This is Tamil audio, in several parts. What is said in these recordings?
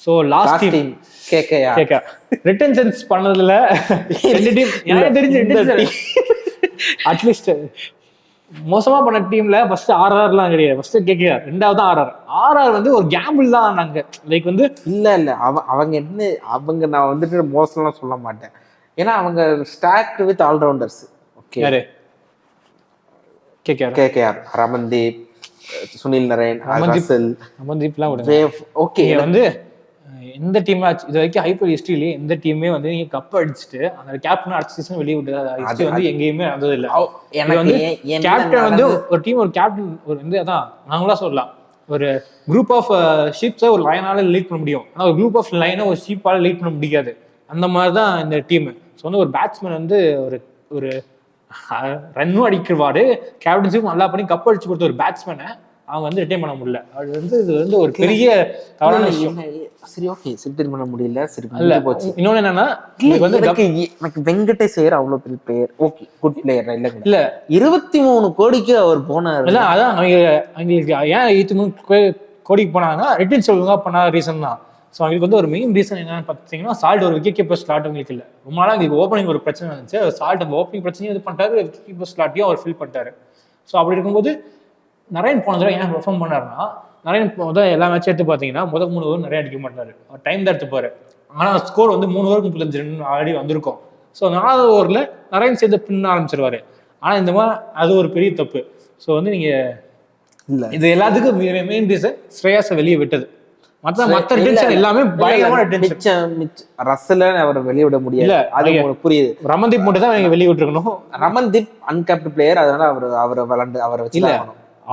So last team KKR retentions பண்ணதுல ரெண்டு டீம் எனக்கு தெரிஞ்சு அட்லீஸ்ட் மோசமா பண்ண டீம்ல ஃபர்ஸ்ட் ஆர்ஆர்லாம் கிடையாது, ஃபர்ஸ்ட் கேகேஆர், ரெண்டாவது ஆர்ஆர் வந்து ஒரு கேம்பிள் தான். நாங்க லைக் வந்து இல்ல அவங்க என்ன அவங்க நான் வந்துட்டு மோசம்லாம் சொல்ல மாட்டேன், ஏன்னா அவங்க ஸ்டாக்ட் வித் ஆல்ரவுண்டர்ஸ். ஓகே, யாரு கேகேஆர் ரமன்தீப், சுனில் நரேன், ரமன்தீப்லாம் ஓகே. வந்து எந்த டீம் இது வரைக்கும் ஐபிஎல் ஹிஸ்டரியிலே எந்த டீமே வந்து நீங்க கப் அடிச்சுட்டு அந்த கேப்டன் அடுத்த சீசன் வெளியே விட்டு வந்து எங்கேயுமே நடந்தது இல்லை. வந்து கேப்டன் வந்து ஒரு டீம் ஒரு கேப்டன் ஒரு வந்து அதான் நாங்களா சொல்லலாம், ஒரு குரூப் ஆஃப் ஷீப்ஸை ஒரு லைனால லீட் பண்ண முடியும், ஆனால் ஒரு குரூப் ஆஃப் லைனை ஒரு ஷீப்பால லீட் பண்ண முடியாது. அந்த மாதிரி தான் இந்த டீம். ஸோ வந்து ஒரு பேட்ஸ்மேன் வந்து ஒரு ரன்னும் அடிக்கிறவாரு, கேப்டன்ஷிப் நல்லா பண்ணி கப் அடிச்சு கொடுத்த ஒரு பேட்ஸ்மேனை அவங்க வந்து ரிட்டைன் பண்ண முடியல. அது வந்து இது வந்து ஒரு பெரிய தவறான விஷயம். சரி, ஓகே, ரிட்டைன் பண்ண முடியல. சரி, இன்னொன்னு என்னன்னா எனக்கு வெங்கடேஷ் ஐயர் அவ்வளவு பெரிய பிளேயர், ஓகே, குட் பிளேயர் இல்ல 23 கோடிக்கு அவர் போனார். இல்ல அதான் அவங்களுக்கு ஏன் 23 கோடிக்கு போனாங்கன்னா ரிட்டர்ன்ஸ் ஒழுங்கா பண்ணாத ரீசன் தான். ஸோ அவங்களுக்கு வந்து ஒரு மெயின் ரீசன் என்னன்னு பார்த்தீங்கன்னா சால்ட் ஒரு விக்கெட் கீப்பர் ஸ்லாட் அவங்களுக்கு இல்லை. ரொம்ப நாளாக அவங்களுக்கு ஓப்பனிங் ஒரு பிரச்சனை இருந்துச்சு. சால்ட் அந்த ஓப்பனிங் பிரச்சனையும் இது பண்ணிட்டாரு, விக்கெட் கீப்பர் ஸ்லாட்டையும் அவர் ஃபில் பண்ணிட்டாரு. ஸோ அப்படி இருக்கும்போது நரேன் போன தடவை ஏன் பெர்ஃபார்ம் பண்ணாருன்னா, நரேன் முதல் எல்லா மேட்சும் எடுத்து பார்த்தீங்கன்னா முதல் 3 ஓவர் நிறைய அடிக்க மாட்டாரு, டைம் தான் எடுத்துப்பாரு. ஆனால் ஸ்கோர் வந்து 3 ஓவருக்கு 35 ரன் ஆல்ரெடி வந்திருக்கும். ஸோ 4வது ஓவரில் நரேன் சேர்ந்து பின்ன ஆரம்பிச்சிருவாரு. ஆனால் இந்த மாதிரி அது ஒரு பெரிய தப்பு. ஸோ வந்து நீங்கள் இல்லை இது எல்லாத்துக்கும் மெயின் ரீசன் ஸ்ரேயாஸை வெளியே விட்டது. மற்ற டென்ஷன் எல்லாமே பயங்கரமான டென்ஷன். ரசல அவர் வெளியே விட முடியல, அது புரியுது. ரமன்தீப் மட்டும் தான் வெளியே விட்டுருக்கணும். ரமன்தீப் அன்கேப்டன் பிளேயர், அதனால அவரை விளாண்டு அவரை வச்சு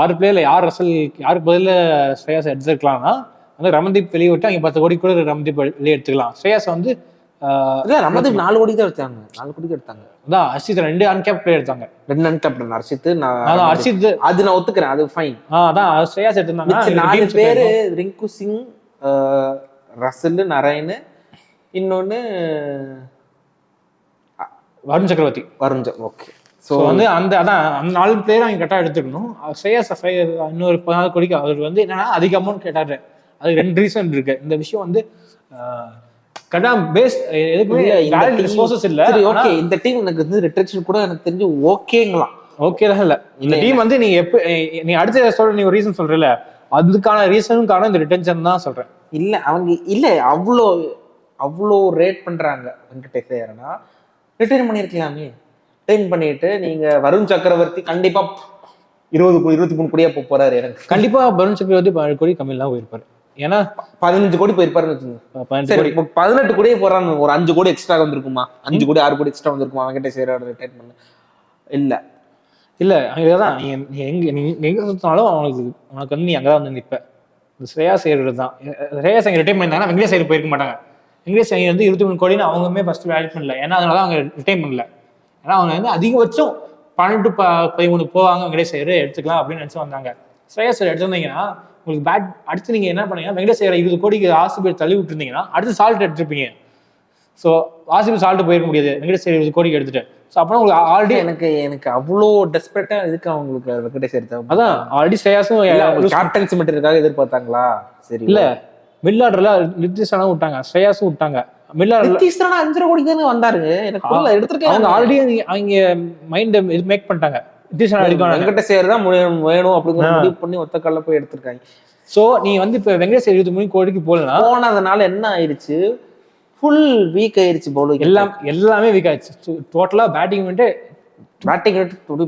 6 பிளேயர்ல யாருக்கு பதில ஸ்ரேயாஸ் எடுத்துக்கலாம்னா வந்து ரமன்தீப் வெளியே விட்டு அங்கே 10 கோடி கூட ரமன்தீப் வெளியே எடுத்துக்கலாம். ஸ்ரேயாஸ் வந்து ரமன்தீப் 4 கோடி தான் எடுத்தாங்க, 4 கோடி எடுத்தாங்க. அதான் ஹர்ஷித் 2 அன்கேப்டன் பிளேயர் எடுத்தாங்க, 2 அன்கேப்டன். ஹர்ஷித் அது நான் ஒத்துக்கிறேன், அது ஃபைன். அதான் ஸ்ரேயாஸ் எடுத்தாங்க. 4 பேரு ரிங்கு சிங், ரசல், நரேன், இன்னொன்னு வருண் சக்கரவர்த்தி. ஓகே. ஸோ வந்து அந்த 4 பிளேயர் அவங்க கரெக்டாக எடுத்துக்கணும். ஸ்ரேயாஸ் இன்னொரு 14 கோடிக்கு அவர் வந்து என்னன்னா அதிக அமௌண்ட் கேட்டாரு. அது 2 ரீசன் இருக்கு. இந்த விஷயம் வந்து இந்த டீம் எனக்கு வந்து ரிட்டன்ஷன் கூட எனக்கு தெரிஞ்சு ஓகேங்களாம். ஓகே தான் இல்ல இந்த டீம் வந்து நீ அடுத்த சொல்ற நீ ஒரு ரீசன் சொல்றல, அதுக்கான ரீசனுக்கான இந்த ரிட்டன்ஷன் தான் சொல்றேன். இல்ல அவங்க இல்ல அவ்வளோ ரேட் பண்றாங்க வெங்கடேஷ் ஐயர்னா, ரிட்டைன் பண்ணிருக்கலாமே. ரிட்டைன் பண்ணிட்டு நீங்க வருண் சக்கரவர்த்தி கண்டிப்பா 23 கோடியா போறாரு. எனக்கு கண்டிப்பா வருண் சக்கரவர்த்தி 17 கோடி கம்மியில் தான் போயிருப்பாரு. ஏன்னா 15 கோடி போயிருப்பாருன்னு வச்சுக்கோங்க. 18 கோடியே போறாங்க. ஒரு 5 கோடி எக்ஸ்ட்ரா வந்திருக்குமா, 5 கோடி 6 கோடி எக்ஸ்ட்ரா வந்திருக்குமா வெங்கடேஷ் ஐயரோட ரிட்டைன் பண்ண? இல்ல அங்கதான் எங்க சுத்தினாலும் உனக்கு வந்து நீ அங்கதான் வந்து நிற்ப. ஸ்ரேயாஸ் ஐயர் தான். ஸ்ரேயாஸ் ஐயர் ரிட்டைன் பண்ணியிருந்தாங்கன்னா வெங்கடேஷ் ஐயர் போயிருக்க மாட்டாங்க. வெங்கடேஷ் ஐயர் வந்து 23 கோடின்னு அவங்களுமே ஃபர்ஸ்ட் வேல்யூ பண்ணல. ஏன்னா அதனால அவங்க ரிட்டைன் பண்ணல. ஏன்னா அவங்க வந்து அதிகபட்சம் 12 to 13 போவாங்க, வெங்கடேஷ் ஐயர் எடுத்துக்கலாம் அப்படின்னு நினைச்சு வந்தாங்க. ஸ்ரேயாஸ் ஐயர் எடுத்திருந்தீங்கன்னா உங்களுக்கு பேட் அடுத்து நீங்க என்ன பண்ணீங்கன்னா வெங்கடேஷ் ஐயர் 20 கோடிக்கு ஆர்சிபி தள்ளி விட்டுருந்தீங்கன்னா அடுத்து சால்ட் எடுத்துருப்பீங்க. ஸோ ஆர்சிபி சால்ட் போயிருக்க முடியாது வெங்கடேஷ் ஐயர் 20 கோடிக்கு எடுத்துட்டு. ஸோ அப்புறம் உங்களுக்கு ஆல்ரெடி எனக்கு அவ்வளோ டெஸ்பரேட்டா இருக்கு அவங்களுக்கு வெங்கடேஷ் ஐயர். அதான் ஆல்ரெடி ஸ்ரேயாஸும் கேப்டன்சி மட்டும் எதிர்பார்த்தாங்களா? சரி, இல்ல மிடில் ஆர்டர்ல நிதிஷ் விட்டாங்க, ஸ்ரேயாஸும் விட்டாங்க. நிதிஷ் 5 கோடிக்கு தானே வந்தாரு. எனக்கு எடுத்துருக்கேன். அவங்க ஆல்ரெடி அவங்க மைண்ட் இது மேக் பண்ணிட்டாங்க. வெங்கடேஷ் ஐயர் தான் வேணும் அப்படிங்கிற முடிவு பண்ணி ஒத்த கால்ல போய் எடுத்திருக்காங்க. சோ நீ வந்து இப்ப வெங்கடேஷ் ஐயர் 23 கோடிக்கு போனதுனால என்ன ஆயிடுச்சு, ஃபுல் வீக் ஆயிடுச்சு. பவுலிங் எல்லாமே வீக் ஆயிடுச்சு. டோட்டலா பேட்டிங்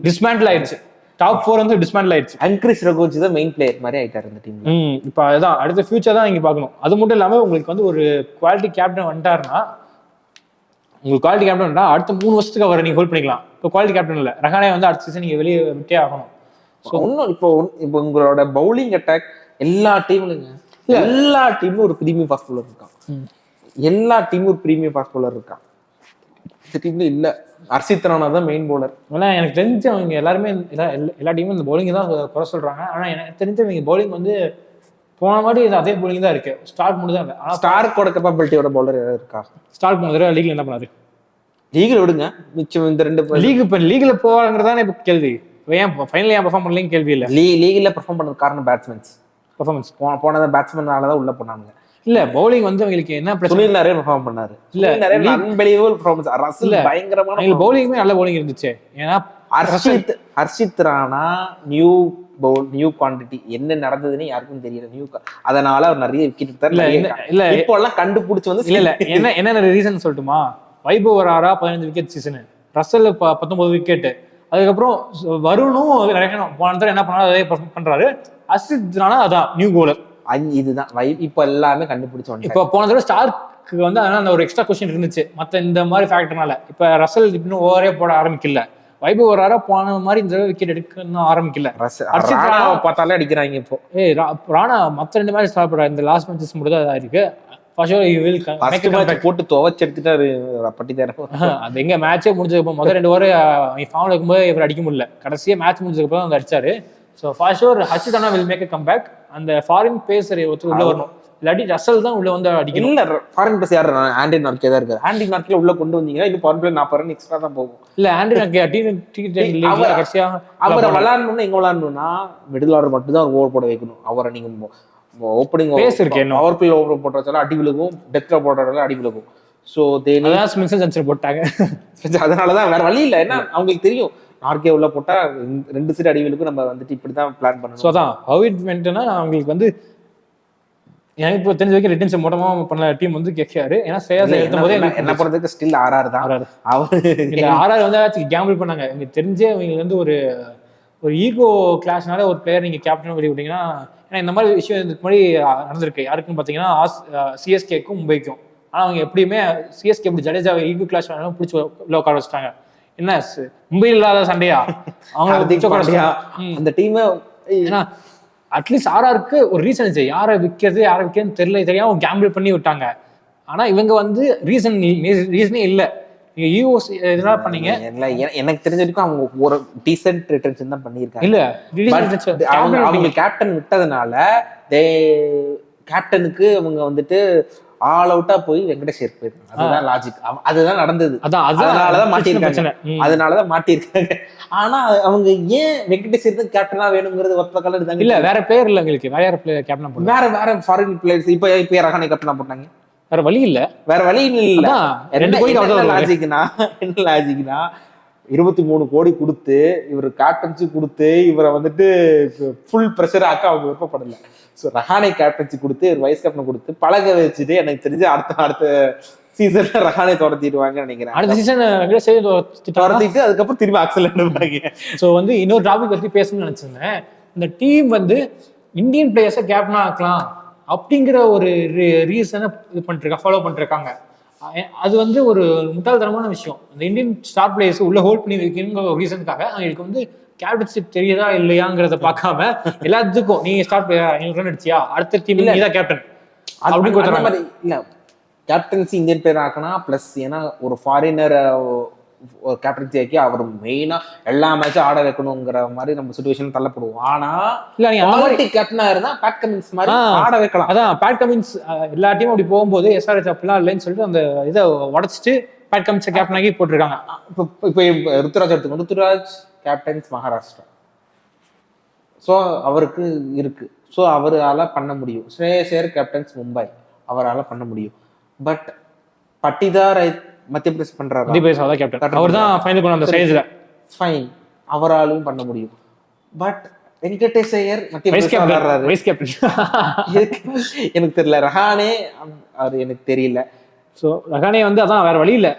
டிஸ்மேண்டில் ஆயிடுச்சு. டாப் 4 வந்து டிஸ்மேண்டில் ஆயிடுச்சு. அங்கிரிஷ் ரகோஜி தான் மெயின் பிளேயர் மாதிரி ஆயிட்டாரு இந்த டீம்ல. இப்போ அதுதான் அடுத்த ஃபியூச்சர் தான் நீங்க பார்க்கணும். அது மட்டும் இல்லாம உங்களுக்கு வந்து ஒரு குவாலிட்டி கேப்டன் வந்துட்டாருன்னா, உங்களுக்கு குவாலிட்டி கேப்டன் வந்தா அடுத்த 3 வருஷத்துக்கு அவரை நீங்க ஹோல்ட் பண்ணிக்கலாம். இப்போ குவாலிட்டி கேப்டன் இல்லை, ரஹானே வந்து அடுத்த சீசன் நீங்க வெளியே விட்டே ஆகணும். ஸோ இன்னும் இப்போ உங்களோட பவுலிங் அட்டாக் எல்லா டீமும் ஒரு பிரீமியம் ஃபாஸ்ட் பவுலர் இருக்கான். எல்லா டீமும் ஒரு பிரீமியம் ஃபாஸ்ட் பவுலர் இருக்கான். இந்த டீம்ல இல்ல. ஹர்ஷித் ராணா தான் மெயின் பவுலர். ஏன்னா எனக்கு தெரிஞ்சு அவங்க எல்லாருமே எல்லா டீமும் இந்த பவுலிங் தான் குறை சொல்றாங்க. ஆனா எனக்கு தெரிஞ்ச இவங்க பவுலிங் வந்து போன மாதிரி அதே பவுலிங் தான் இருக்கு. ஸ்டார்க் மட்டும் தான் இல்லை. ஆனால் ஸ்டார்க்கோட கேப்பபிலிட்டியோட பவுலர் இருக்கா? ஸ்டார்க் போன தடவை லீக்ல என்ன பண்ணாரு? லீக்ல விடுங்க, மிச்சம் இந்த 2 லீக்ல போவாங்கிறதானே இப்போ கேள்வி. ஏன் ஃபைனல் ஏன் பெர்ஃபார்ம் பண்ணலன்னு கேள்வி இல்லை. லீக்ல பெர்ஃபார்ம் பண்ணது காரணம் பேட்ஸ்மேன்ஸ் பெர்ஃபார்மன்ஸ். போனதை பேட்ஸ்மேனால தான் உள்ள போனாங்க. இல்ல பவுலிங் வந்து அவங்களுக்கு என்ன பிரச்சனை சுனில் நிறைய பெர்ஃபார்ம் பண்ணாரு. இல்ல, நிறைய அன்பிலீவபிள் பெர்ஃபார்மன்ஸ். ரசல் பயங்கரமான அவங்களுக்கு பவுலிங்குமே நல்ல பவுலிங் இருந்துச்சு. ஏன்னா ஹர்ஷித் ராணா நியூ குவான்டிட்டி என்ன நடந்ததுன்னு யாருக்கும் தெரியல. அதனால அவர் நிறைய விக்கெட் எடுத்தாரு. இல்ல இப்போ எல்லாம் கண்டுபிடிச்சு வந்து இல்ல என்ன ரீசன் சொல்லட்டுமா? வைபவ் வராரா 15 விக்கெட் சீசனு, ரசல் 19 விக்கெட், அதுக்கப்புறம் வருணும் போன தடவை என்ன பண்ணாரு அதே பண்றாரு. ஹர்ஷித் ராணா அதான் நியூ கோலர். இதுதான் இப்ப எல்லாமே கண்டுபிடிச்சோம். இப்ப போன தடவை ஸ்டார்க்கு வந்து அந்த ஒரு எக்ஸ்ட்ரா கொஸ்டின் இருந்துச்சு மத்த இந்த மாதிரி ஃபேக்டர்னால. இப்ப ரசல் இன்னும் ஓவரே போட ஆரம்பிக்கல. வைபவ் வராரா போன மாதிரி இந்த விக்கெட் எடுக்கணும் ஆரம்பிக்கல. ஹர்ஷித் ராணா பார்த்தாலே அடிக்கிறாங்க இப்போ. ராணா மத்த 2 மேட்ச் சாப்பிடுறா, இந்த லாஸ்ட் மேட்சஸ் மட்டும் தான் இருக்கு. போட்டு துவச்சு எடுத்துட்டாரு பட்டிதாரம். அது எங்க மேட்சே முடிஞ்சதுக்கு முதல் 2 ஓவர் ஃபார்ம்ல இருக்கும்போது இவர் அடிக்க முடியல. கடைசியா மேட்ச் முடிஞ்சதுக்கு அப்புறம் வந்து அடிச்சாரு. So for sure Harshit Rana will make a comeback. அந்த ஃபாரின் பேசர் ஒருத்தர் உள்ள வரணும், இல்லாட்டி ரசல் தான் உள்ள வந்து அடிக்கணும். இல்ல ஃபாரின் பேஸ் யாரு? ஆண்டி நார்கே தான் இருக்காரு. ஆண்டி நார்கே உள்ள கொண்டு வந்தீங்கன்னா இன்னும் பவர் பிளே 40 ரன் எக்ஸ்ட்ரா தான் போகும். இல்ல ஆண்டி நார்கே கடைசியா அவரை விளையாடணும்னா எங்க விளையாடணும்னா மிடில் ஆர்டர் மட்டும் தான் ஓவர் போட வைக்கணும். அவரை நீங்க ஓப்பனிங் பேஸ் இருக்கு, பவர் பிளே ஓவர் போட்டு வச்சாலும் அடி விழுகும், டெத்ல போடுறதால அடி விழுகும். ஸோ சென்சர் போட்டாங்க. அதனாலதான் வேற வழி இல்லை. ஏன்னா அவங்களுக்கு தெரியும் நார்கே உள்ள போட்டா 2 சைடு அடிகளுக்கும் நம்ம வந்துட்டு இப்படிதான் பிளான் பண்ணணும். ஸோ அதான் ஹவிட் வென்ட்னா அவங்களுக்கு வந்து எனக்கு இப்போ தெரிஞ்ச வரைக்கும் ரிட்டன்ஸ் மொத்தமா பண்ண டீம் வந்து கேட்காரு. ஏன்னா சேயாஸ் எடுக்கும் போதே என்ன பண்றதுக்கு ஸ்டில் RR தான். RR வந்து கேம்பிள் பண்ணாங்க. எனக்கு தெரிஞ்சே அவங்க வந்து ஒரு ஈகோ கிளாஸ்னால ஒரு பிளேயர் நீங்க கேப்டன் பண்ணி விட்டீங்கன்னா, ஏன்னா இந்த மாதிரி விஷயம் இதுக்கு முன்னாடி நடந்திருக்கு. யாருக்குன்னு பாத்தீங்கன்னா சிஎஸ்கேக்கும் மும்பைக்கும். ஆனா அவங்க எப்படியுமே சிஎஸ்கே எப்படி ஜடேஜா ஈகோ கிளாஸ் பிடிச்சி உள்ள உட்கார வச்சுட்டாங்க. என்ன மும்பையில் இல்லாத சண்டையா அவங்க அந்த டீம்? ஏன்னா அட்லீஸ்ட் RRக்கு ஒரு ரீசன் இருந்துச்சு, யாரை விற்கிறது யாரை விற்கிறதுன்னு தெரியாம கேம்பிள் பண்ணி விட்டாங்க. ஆனா இவங்க வந்து ரீசனே இல்லை. நீங்க யூஎஸ் இதனால பண்ணீங்க. எனக்கு தெரிஞ்ச வரைக்கும் அவங்க ஒரு டீசென்ட் ரிட்டன்ஷன் தான் பண்ணியிருக்காங்க. இல்ல அவங்க கேப்டன் விட்டதுனால கேப்டனுக்கு அவங்க வந்துட்டு ஆல் அவுட்டா போய் வெங்கடேஷ் போயிருக்காங்க. அதுதான் லாஜிக். அதுதான் நடந்தது. அதனாலதான் மாட்டிருக்காங்க. ஆனா அவங்க ஏன் வெங்கடேஷ் கேப்டனா வேணுங்கிறது ஒத்த கலர் இருந்தாங்க. இல்ல வேற பிளேயர் இல்ல உங்களுக்கு, வேற பிளேயர் கேப்டனா வேற ஃபாரின் பிளேயர்ஸ். இப்ப ரஹானே கேப்டனா போட்டாங்க. வேற வழி இல்ல. என்ன லாஜிக்னா 23 கோடி கொடுத்து இவர் கேப்டன்சி கொடுத்து இவரை வந்துட்டு ஃபுல் ப்ரெஷர் ஆக்க அவங்க விருப்பப்படல. ஸோ ரஹானே கேப்டன்சி கொடுத்து ஒரு வைஸ் கேப்டன் கொடுத்து பழக வச்சுட்டு எனக்கு தெரிஞ்சு அடுத்த சீசன்ல ரஹானே துரத்திடுவாங்கன்னு நினைக்கிறேன். அடுத்த சீசன் துரத்திட்டு அதுக்கப்புறம் திரும்பி ஆக்சலன்ட். ஸோ வந்து இன்னொரு டாபிக் பத்தி பேசணும்னு நினைச்சிருந்தேன். இந்த டீம் வந்து இந்தியன் பிளேயர்ஸை கேப்டனா ஆக்கலாம் அப்படிங்கிற ஒரு ரீசனை ஃபாலோ பண்ணிருக்காங்க. அது வந்து ஒரு முட்டாள்தனமான விஷயம். அந்த இந்தியன் ஸ்டார் பிளேயர்ஸ் உள்ள ஹோல்ட் பண்ணி வைக்கணுங்கிற ஒரு ரீசனுக்காக அவங்களுக்கு வந்து கேப்டன்ஷிப் தெரியுதா இல்லையாங்கிறத பார்க்காம எல்லாத்துக்கும் நீ ஸ்டார் பிளேயர் ரன் அடிச்சியா அடுத்த டீம் நீதான் கேப்டன் அப்படின்னு கொடுத்துறாங்க. இல்ல கேப்டன்சி இந்தியன் பிளேயர் ஆக்கணும். பிளஸ் ஏன்னா ஒரு ஃபாரினர் கேப்டன்சி ஆக்கி அவர் மெயினா எல்லா மேட்சும் ஆட வைக்கணுங்கிற மாதிரி நம்ம சிச்சுவேஷன் தள்ளப்படுவோம். ஆனா இல்ல நீங்க அந்த மாதிரி கேப்டனா இருந்தா பேட் கமின்ஸ் மாதிரி ஆட வைக்கலாம். அதான் பேட் கமின்ஸ் எல்லா டீமும் அப்படி போகும்போது SRH அப்படிலாம் இல்லைன்னு சொல்லிட்டு அந்த இதை உடச்சிட்டு பேட் கமின்ஸ் கேப்டன் ஆகி போட்டிருக்காங்க. இப்போ ருத்துராஜ் எடுத்துக்கணும். ருத்துராஜ் கேப்டன்ஸ் மகாராஷ்டிரா. ஸோ அவருக்கு இருக்கு. ஸோ அவரால் பண்ண முடியும். ஸ்ரேயஸ் ஐயர் கேப்டன்ஸ் மும்பை, அவரால் பண்ண முடியும். பட் பட்டிதார் மத்திய பிரதேஷ் பண்றாரு. அவராலும் பண்ண முடியும். பட் வெங்கடேஷ் ஐயர் மத்திய பிரதேஷ் எனக்கு தெரியல. ரஹானே அது எனக்கு தெரியல. ஸோ ரஹானே வந்து அதான் வேற வழி இல்லை.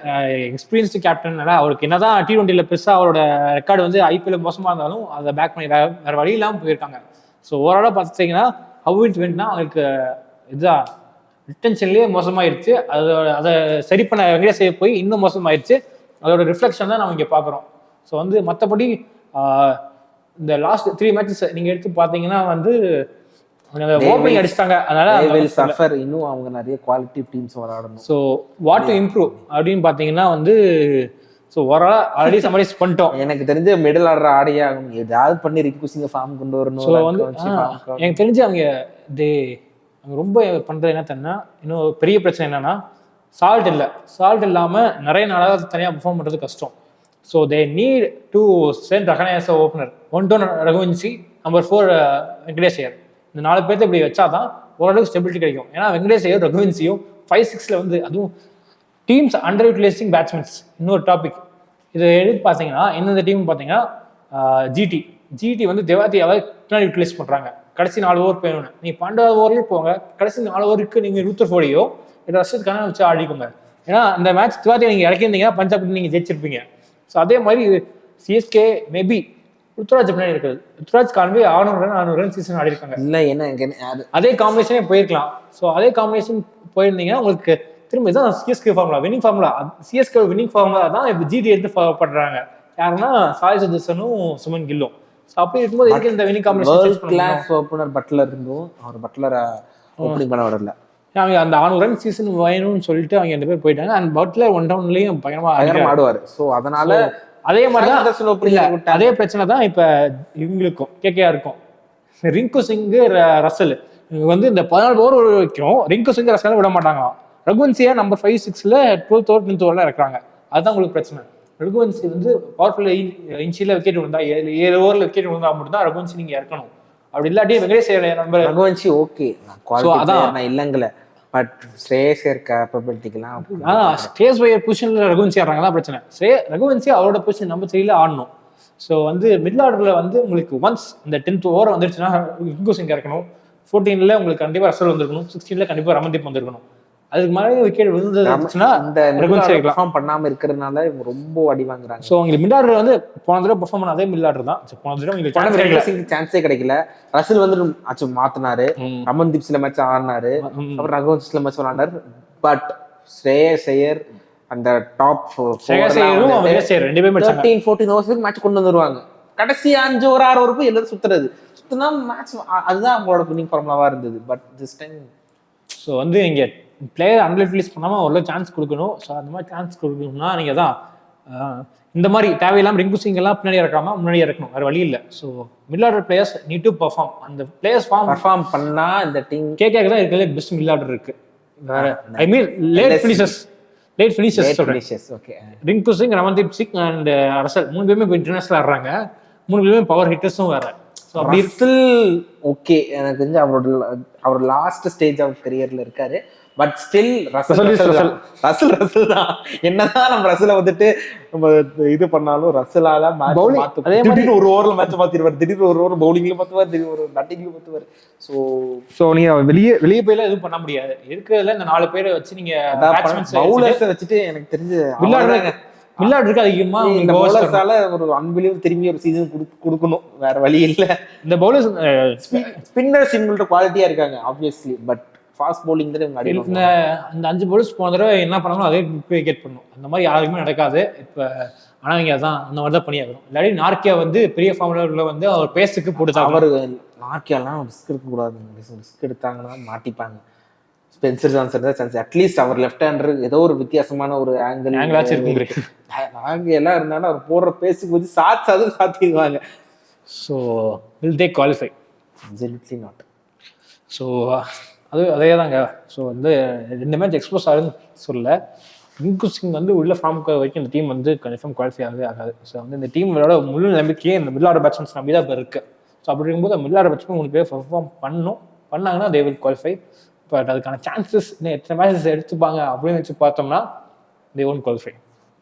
எக்ஸ்பீரியன்ஸ்டு கேப்டன் அவருக்கு என்னதான் T20 பெருசா அவரோட ரெக்கார்டு வந்து IPL மோசமா இருந்தாலும் அதை பேக் பண்ணி வேற வழி இல்லாமல் போயிருக்காங்க. ஸோ ஓவராலா பார்த்தீங்கன்னா ஹவிட் வென்ட்னா அவருக்கு இதுதான் ரிட்டன்ஷன்லேயே மோசமாயிருச்சு. அதை சரி பண்ண வெங்கடேஷ் போய் இன்னும் மோசமாயிருச்சு. அதோட ரிஃப்ளெக்ஷன் தான் நம்ம இங்கே பார்க்குறோம். ஸோ வந்து மற்றபடி இந்த லாஸ்ட் 3 மேட்சஸ் நீங்கள் எடுத்து பார்த்தீங்கன்னா வந்து ஓப்பனிங் அடிச்சிட்டாங்க. அதனால இன்னும் அவங்க நிறைய குவாலிட்டி டீம்ஸ் விளையாடணும். ஸோ வாட் டு இம்ப்ரூவ் அப்படின்னு பார்த்தீங்கன்னா வந்து ஸோ ஓவராலா ஆல்ரெடி சமரைஸ் பண்ணிட்டோம். எனக்கு தெரிஞ்ச மிடில் ஆர்டர் ஆடையே ஆகணும். ஏதாவது பண்ணி ரிக்வஸ்டிங் ஃபார்ம் கொண்டு வரணும். ஸோ வந்து எனக்கு தெரிஞ்சு அவங்க ரொம்ப பண்ணுறது என்ன தன்னா இன்னும் பெரிய பிரச்சனை என்னன்னா சால்ட் இல்லாமல் நிறைய நாளாக தனியாக பெர்ஃபார்ம் பண்ணுறது கஷ்டம். So they need to send Rahane as a opener, 1 to Raghuvanshi, number 4 Venkatesh Iyer. இந்த 4 பேர்த்த இப்படி வச்சாதான் ஓரளவுக்கு ஸ்டெபிலிட்டி கிடைக்கும். ஏன்னா வெங்கடேஷ் ஐயர், ரகுவன்ஸ் சிங் 5-6ல வந்து அதுவும் டீம்ஸ் அண்டர் யூட்டிலைசிங் பேட்ஸ்மென்ஸ் இன்னொரு டாபிக். இதை எடுத்து பார்த்தீங்கன்னா எந்தெந்த டீம் பார்த்தீங்கன்னா ஜிடி வந்து தேவாத்தியாவை பின்னாடி யூட்டிலைஸ் பண்ணுறாங்க. கடைசி 4 ஓவர் போயணும், நீங்கள் 12வது ஓவர்லேயே போங்க, கடைசி 4 ஓவருக்கு நீங்கள் ரூத்தர் ஃபோர்டையோ இல்லை ரஷத் கானை வச்சு ஆடிக்கோங்க. ஏன்னா அந்த மேட்ச் தேவாத்தியா நீங்கள் இறக்கியிருந்தீங்கன்னா பஞ்சாப் நீங்கள் ஜெயிச்சிருப்பீங்க. ஸோ அதே மாதிரி சிஎஸ்கே மேபி ருத்ராஜ் பின்னாடி இருக்குது. ருத்ராஜ் கான்வே 600 ரன் சீசன் ஆடி இருக்காங்க. இல்லை என்ன அதே காம்பினேஷனே போயிருக்கலாம். ஸோ அதே காம்பினேஷன் போயிருந்தீங்கன்னா உங்களுக்கு திரும்ப இதுதான் CSK formula, winning formula. CSK winning formula தான் இப்போ ஜிடி எடுத்து ஃபாலோ பண்றாங்க. யாருன்னா சாய் சுதர்சனும் சுமன் கில்லும். ஸோ அப்படி இருக்கும்போது எதுக்கு இந்த winning combination class opener Buttler இருந்தும் அவர் பட்லரை ஓப்பனிங் பண்ண விடல. அவங்க அந்த 600 ரன் சீசன் வேணும்னு சொல்லிட்டு அவங்க 2 பேர் போயிட்டாங்க. அண்ட் பட்லர் 1 டவுன்லயும் பயங்கரமா ஆடுவார். ஸோ அதனால அதே மாதிரிதான் அதே பிரச்சனை தான் இப்ப இவங்களுக்கும் கேகேஆருக்கும். ரிங்கு சிங் ரசல் இவங்க வந்து இந்த 14 ஓவர் வரைக்கும் ரிங்கு சிங் ரசல் விட மாட்டாங்க. ரகுவன்சியா நம்பர் 5-6ல 12th ஓவர் 10th ஓவர்ல இறக்குறாங்க. அதுதான் உங்களுக்கு பிரச்சனை. ரகுவன்சி வந்து பவர்ஃபுல் இன்ச்சில விக்கெட் விழுந்தா 7 ஓவர்ல விக்கெட் விழுந்தா மட்டும் தான் ரகுவன்சி நீங்க இறக்கணும். அப்படி இல்லாட்டி வெங்கடேஷ் நம்பர் ரகுவன்சி ஓகே நான் இல்லைங்கள, பட் ஸ்ரேயர் கேப்பபிலிட்டிக்கெல்லாம் ஸ்டேஜ் பையர் பொசிஷன்ல ரகுவன்சி ஆடுறாங்க தான் பிரச்சனை. ரகுவன்சி அவரோட பொசிஷன் நம்பர் 3ல ஆடணும். ஸோ வந்து மிடில் ஆர்டர்ல வந்து உங்களுக்கு ஒன்ஸ் இந்த 10th ஓவர் வந்துருச்சுன்னா ரிங்கு சிங் இறக்கணும். 14ல உங்களுக்கு கண்டிப்பா ரசல் வந்திருக்கணும். 16ல கண்டிப்பா ரமன்தீப் வந்திருக்கணும். அதுக்கு மாதிரி விக்கெட் விழுந்துச்சுன்னா பெர்ஃபார்ம் பண்ணாம இருக்கிறதுனால இவங்க ரொம்ப அடி வாங்குறாங்க. ஸோ உங்களுக்கு மிடில் ஆர்டர் வந்து போன தடவை பெர்ஃபார்ம் பண்ண அதே மிடில் ஆர்டர் தான். போன தடவை உங்களுக்கு சான்ஸே கிடைக்கல. ரசல் வந்து மாத்தினாரு, ரமன்தீப் சில மேட்ச் ஆடினாரு, அப்புறம் ரகுவன்சி சில மேட்ச் விளையாண்டாரு. பட் ஸ்ரேயஸ் ஐயர் அந்த டாப் 13-14 ஓவர்ஸ் மேட்ச் கொண்டு வந்துருவாங்க. கடைசி 5 ஓவர் 6 ஓவர் போய் எல்லாரும் சுத்துனா மேட்ச். அதுதான் அவங்களோட வின்னிங் ஃபார்முலாவா இருந்தது. பட் திஸ் டைம் ஸோ வந்து இங்கே பிளேயர் அன்யூட்டிலைஸ் பண்ணாமல் அவ்வளோ சான்ஸ் கொடுக்கணும். ஸோ அந்த மாதிரி சான்ஸ் கொடுக்கணும்னா நீங்கள் தான் இந்த மாதிரி தேவையில்லாமல் ரிங்கு சிங் எல்லாம் பின்னாடி இறக்காம முன்னாடி இறக்கணும். வேறு வழி இல்லை. So middle order players need to perform. அந்த பிளேயர்ஸ் பர்ஃபார்ம் பண்ணா இந்த டீம் கேகேக்கு தான் இருக்கிறது பெஸ்ட் மிடில் ஆர்டர் இருக்கு. வேற ஐ மீன் லேட் ஃபினிஷர்ஸ் சொல்றேன். Okay, Rinku Singh, Ramandeep Singh and Russell 3 பேருமே இப்போ இன்டர்நேஷனல் ஆடுறாங்க. 3 பேருமே பவர் ஹிட்டர்ஸும் வேற. ஓகே, எனக்கு தெரிஞ்சு அவர் லாஸ்ட் ஸ்டேஜ் ஆஃப் கரியர்ல இருக்காரு. பட் ஸ்டில் ரசல் தான். என்னதான் நம்ம ரசலை வந்துட்டு நம்ம இது பண்ணாலும் ரசலால திடீர்னு ஒரு ஓவர்ல மேட்ச் மாத்திடுவார், திடீர்னு ஒரு ஓவர் பவுலிங்ல மாத்துவார், திடீர்னு ஒரு பேட்டிங்ல மாத்துவார். ஸோ நீங்க வெளியே போயில எதுவும் பண்ண முடியாது. இருக்கிறதுல இந்த 4 பேரை வச்சு நீங்க பவுலர்ஸை வச்சுட்டு எனக்கு தெரிஞ்சு விளையாடுறதுக்கு அதிகமா இந்த பவுலர்ஸால ஒரு அன்பிலீவ் திரும்பி ஒரு சீசன் கொடுக்கணும். வேற வழி இல்லை. இந்த பவுலர்ஸ் ஸ்பின்னர்ஸ் இவங்கள்ட்ட குவாலிட்டியா இருக்காங்க ஆப்வியஸ்லி. பட் ஃபாஸ்ட் பவுலிங் தான் இவங்க அந்த 5 பவுலர்ஸ் போன தடவை என்ன பண்ணாலும் அதே விக்கெட் பண்ணணும். அந்த மாதிரி யாருக்குமே நடக்காது இப்போ. ஆனால் இங்கே அதான் அந்த மாதிரி தான் பண்ணியாகணும். இல்லாட்டி நார்க்கியா வந்து பெரிய ஃபார்முலாவில் வந்து அவர் பேஸுக்கு போட்டு அவர் நார்க்கியாலாம் ரிஸ்க் எடுக்கக்கூடாது. ரிஸ்க் எடுத்தாங்கன்னா மாட்டிப்பாங்க. ஸ்பென்சர் ஜான்சன் தான் சான்ஸ். அட்லீஸ்ட் அவர் லெஃப்ட் ஹேண்டர் ஏதோ ஒரு வித்தியாசமான ஒரு ஆங்கிளாச்சும் இருக்கு. நாங்கள் எல்லாம் இருந்தாலும் அவர் போடுற பேஸுக்கு வச்சு சாத்திடுவாங்க. So will they qualify? Absolutely not. So அதே தாங்க. ஸோ வந்து 2 மேட்ச் எக்ஸ்போஸ் ஆகுதுன்னு சொல்ல, ரிங்கு சிங் வந்து உள்ள ஃபார்முக்கு வரைக்கும் இந்த டீம் வந்து கன்ஃபார்ம் குவாலிஃபை ஆகாது. ஸோ வந்து இந்த டீமோட முழு நம்பிக்கையே இந்த மிடில் ஆர்டர் பேட்ஸ்மேன்ஸ் நம்பி தான் இப்போ இருக்கு. ஸோ அப்படி இருக்கும்போது மிடில் ஆர்டர் பேட்ஸ்மேன் உங்களுக்கு பெர்ஃபார்ம் பண்ணாங்கன்னா தே வில் குவாலிஃபை. பட் அதுக்கான சான்சஸ் எத்தனை மேட்சஸ் எடுத்துப்பாங்க அப்படின்னு வச்சு பார்த்தோம்னா தே ஒன்ட் குவாலிஃபை.